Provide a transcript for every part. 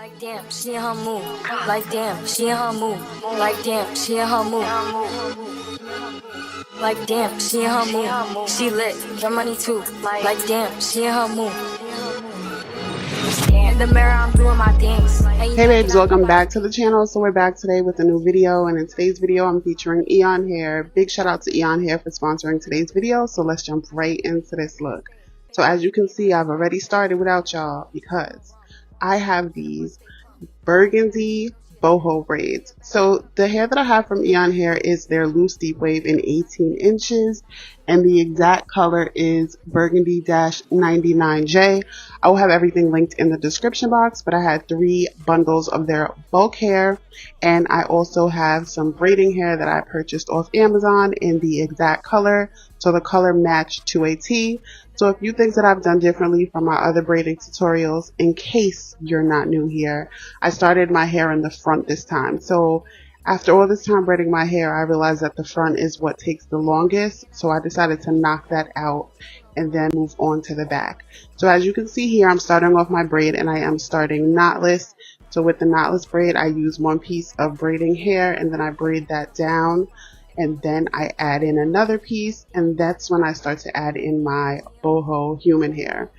Like damn, she in her mood. Like damn, she in her mood. Like damn, she in her mood. Like damn, she in her mood. She lit, your money too. Like damn, she in her mood. In the mirror, I'm doing my things. Hey babes, welcome back to the channel. So we're back today with a new video, and in today's video I'm featuring Eayon Hair. Big shout out to Eayon Hair for sponsoring today's video. So let's jump right into this look. So as you can see, I've already started without y'all because I have these Burgundy BoHo braids. So the hair that I have from Eayon Hair is their loose deep wave in 18 inches, and the exact color is Burgundy-99J. I will have everything linked in the description box, but I had 3 bundles of their bulk hair, and I also have some braiding hair that I purchased off Amazon in the exact color, so the color matched to a T. So a few things that I've done differently from my other braiding tutorials, in case you're not new here. I started my hair in the front this time. So after all this time braiding my hair, I realized that the front is what takes the longest. So I decided to knock that out and then move on to the back. So as you can see here, I'm starting off my braid and I am starting knotless. So with the knotless braid, I use 1 piece of braiding hair and then I braid that down. And then I add in another piece, and that's when I start to add in my boho human hair.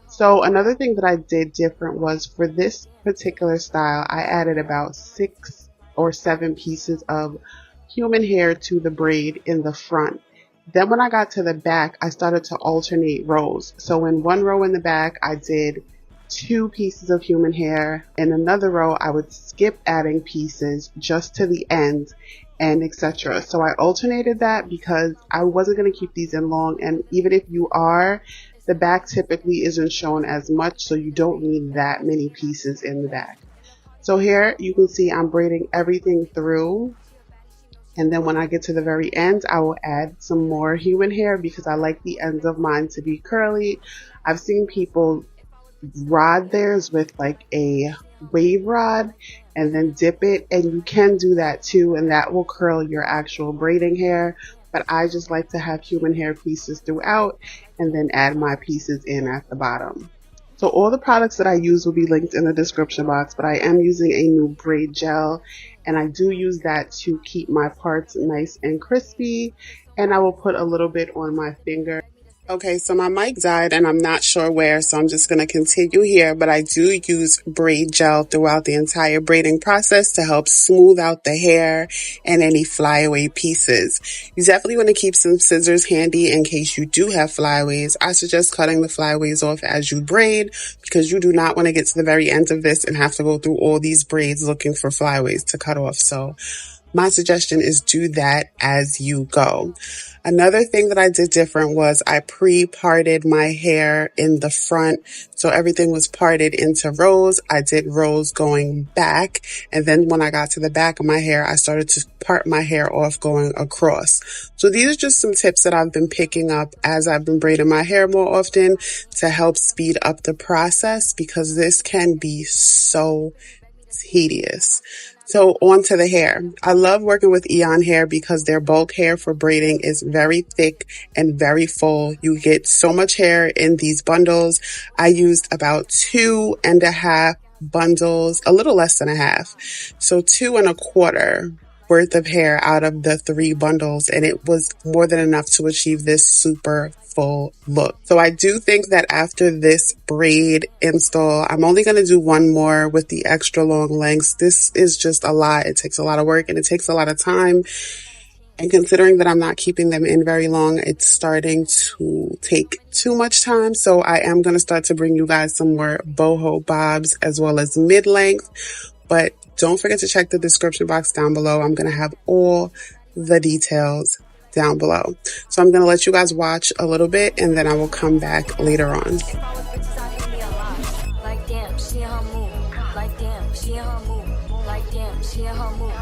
So another thing that I did different was for this particular style, I added about 6 or 7 pieces of human hair to the braid in the front. Then when I got to the back, I started to alternate rows. So in one row in the back, I did 2 pieces of human hair. In another row, I would skip adding pieces just to the end, and etc. So I alternated that because I wasn't going to keep these in long, and even if you are, the back typically isn't shown as much, so you don't need that many pieces in the back. So here you can see I'm braiding everything through, and then when I get to the very end, I will add some more human hair because I like the ends of mine to be curly. I've seen people rod theirs with like a wave rod and then dip it, and you can do that too, and that will curl your actual braiding hair, but I just like to have human hair pieces throughout and then add my pieces in at the bottom. So all the products that I use will be linked in the description box, but I am using a new braid gel, and I do use that to keep my parts nice and crispy, and I will put a little bit on my finger. Okay, so my mic died and I'm not sure where, so I'm just going to continue here, but I do use braid gel throughout the entire braiding process to help smooth out the hair and any flyaway pieces. You definitely want to keep some scissors handy in case you do have flyaways. I suggest cutting the flyaways off as you braid because you do not want to get to the very end of this and have to go through all these braids looking for flyaways to cut off. So my suggestion is do that as you go. Another thing that I did different was I pre-parted my hair in the front. So everything was parted into rows. I did rows going back. And then when I got to the back of my hair, I started to part my hair off going across. So these are just some tips that I've been picking up as I've been braiding my hair more often to help speed up the process, because this can be so tedious. So on to the hair. I love working with Eayon Hair because their bulk hair for braiding is very thick and very full. You get so much hair in these bundles. I used about 2.5 bundles, a little less than a half. So 2 1/4 worth of hair out of the 3 bundles, and it was more than enough to achieve this super full look. So I do think that after this braid install, I'm only going to do one more with the extra long lengths. This is just a lot. It takes a lot of work and it takes a lot of time. And considering that I'm not keeping them in very long, it's starting to take too much time. So I am going to start to bring you guys some more boho bobs as well as mid-length. But don't forget to check the description box down below. I'm going to have all the details down below. So I'm going to let you guys watch a little bit and then I will come back later on. Like damn, she in her mood. Like damn, she in her mood. Like damn, she in her mood.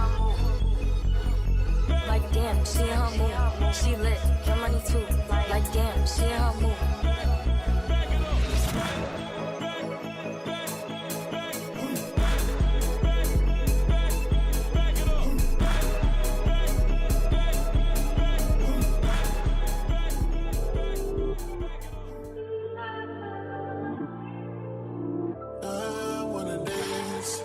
Like damn, she in her mood. She lit, your money too. Like damn, she in her mood. One of these.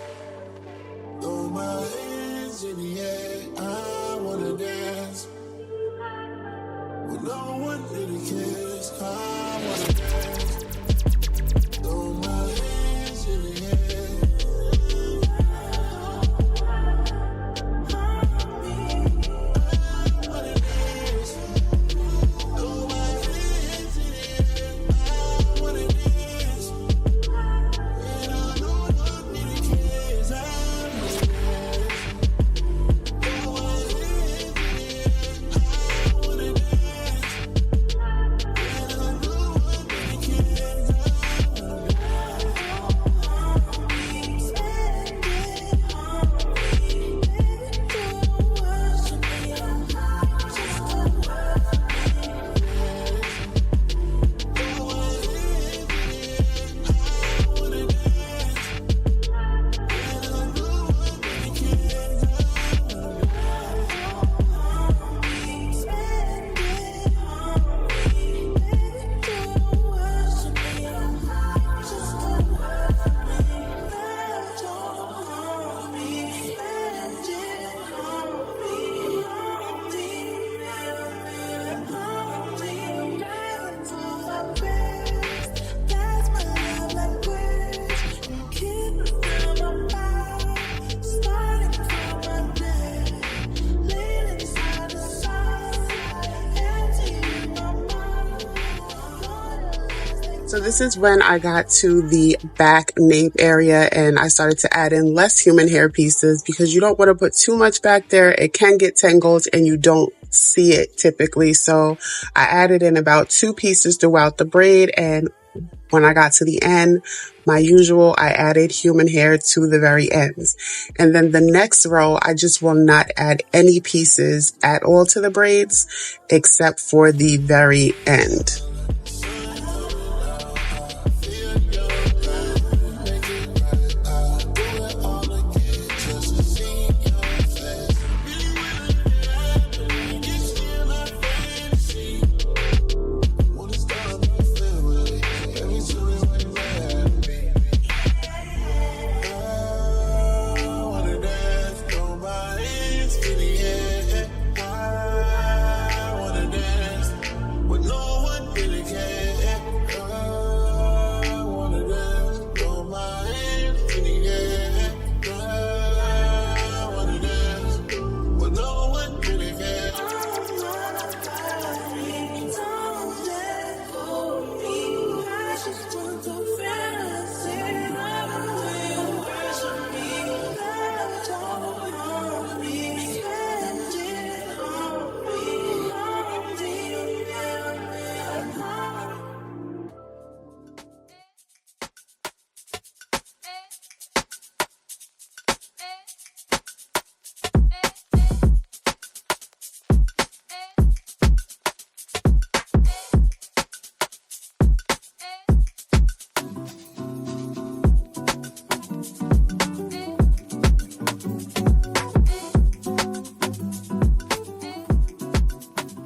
So this is when I got to the back nape area and I started to add in less human hair pieces because you don't want to put too much back there. It can get tangled and you don't see it typically. So I added in about 2 pieces throughout the braid, and when I got to the end, my usual, I added human hair to the very ends. And then the next row, I just will not add any pieces at all to the braids except for the very end.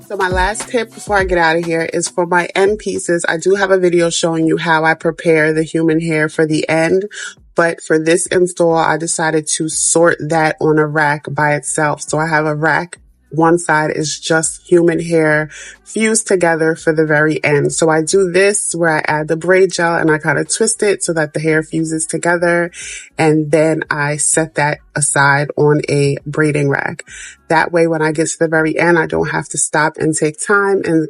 So my last tip before I get out of here is for my end pieces. I do have a video showing you how I prepare the human hair for the end. But for this install, I decided to sort that on a rack by itself. So I have a rack. One side is just human hair fused together for the very end. So I do this where I add the braid gel and I kind of twist it so that the hair fuses together. And then I set that aside on a braiding rack. That way, when I get to the very end, I don't have to stop and take time. And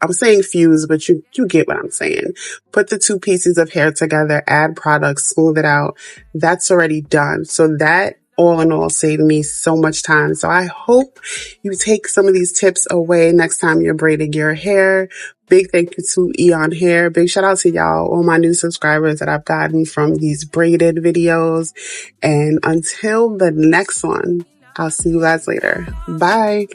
I'm saying fuse, but you get what I'm saying. Put the 2 pieces of hair together, add product, smooth it out. That's already done. So that all in all saved me so much time. So I hope you take some of these tips away next time you're braiding your hair. Big thank you to Eayon Hair. Big shout out to y'all, all my new subscribers that I've gotten from these braided videos. And until the next one, I'll see you guys later. Bye.